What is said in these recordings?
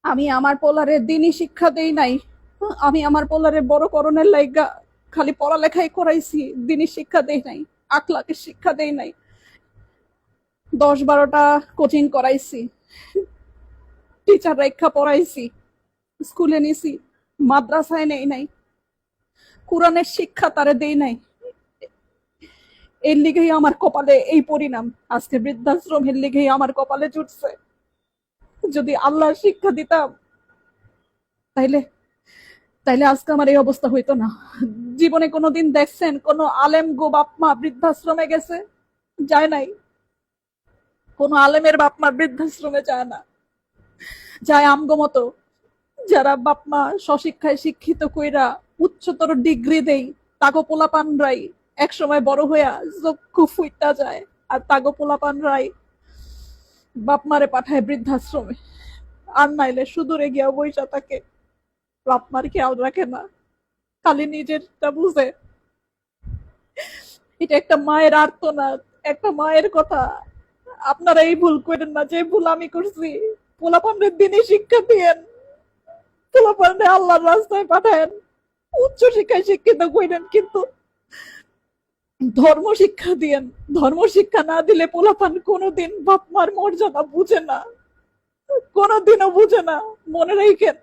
আমি আমার পোলারে দিনই শিক্ষা দেই নাই। আমি আমার পোলারে বড় করণের লাইগা খালি পড়ালেখাই করাইছি, দিনই শিক্ষা দেই নাই, আখলাকের শিক্ষা দেই নাই। 10-12টা কোচিং করাইছি, টিচার রেখা পড়াইছি, স্কুলে নিছি, মাদ্রাসায় নেই নাই, কোরআনের শিক্ষা তারে দেই নাই। এর লিগেই আমার কপালে এই পরিণাম। আজকে বৃদ্ধাশ্রমের লিগেই আমার কপালে জুটছে। যদি আল্লাহর শিক্ষা দিতাম তাইলে তাইলে আজকে আমার এই অবস্থা হইতো না। জীবনে কোনোদিন দেখছেন কোন আলেম গো বাপমা বৃদ্ধাশ্রমে গেছে? যায় নাই। কোন আলেমের বাপমা বৃদ্ধাশ্রমে যায় না। যায় আমগো মতো যারা বাপমা স্বশিক্ষায় শিক্ষিত কইরা উচ্চতর ডিগ্রি দেই, তাগো পোলাপানরাই এক সময় বড় হইয়া চক্ষু ফুইটা যায়। আর তাগো পোলাপানরাই বাপমারে পাঠায় বৃদ্ধাশ্রমে। আর নাইলে সুদূরে গিয়া বইসা থাকে, বাপমার খেয়াল রাখে না, খালি নিজেরটা বুঝে। এটা একটা মায়ের আর্তনাদ, একটা মায়ের কথা। আপনারা এই ভুল করেন না যে ভুল আমি করছি। পোলাপানের দিনে শিক্ষা দিয়েন, পোলাপানে আল্লাহর রাস্তায় পাঠায়েন, উচ্চ শিক্ষায় শিক্ষিত করেন, কিন্তু ধর্ম শিক্ষা দিয়েন। ধর্ম শিক্ষা না দিলে পোলাপান কোনোদিন বাপ মার মর্যাদা বুঝে না, কোনোদিনও বুঝে না। মনে রাখেন।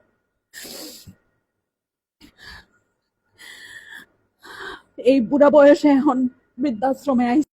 এই বুড়া বয়সে এখন বৃদ্ধাশ্রমে আইসি।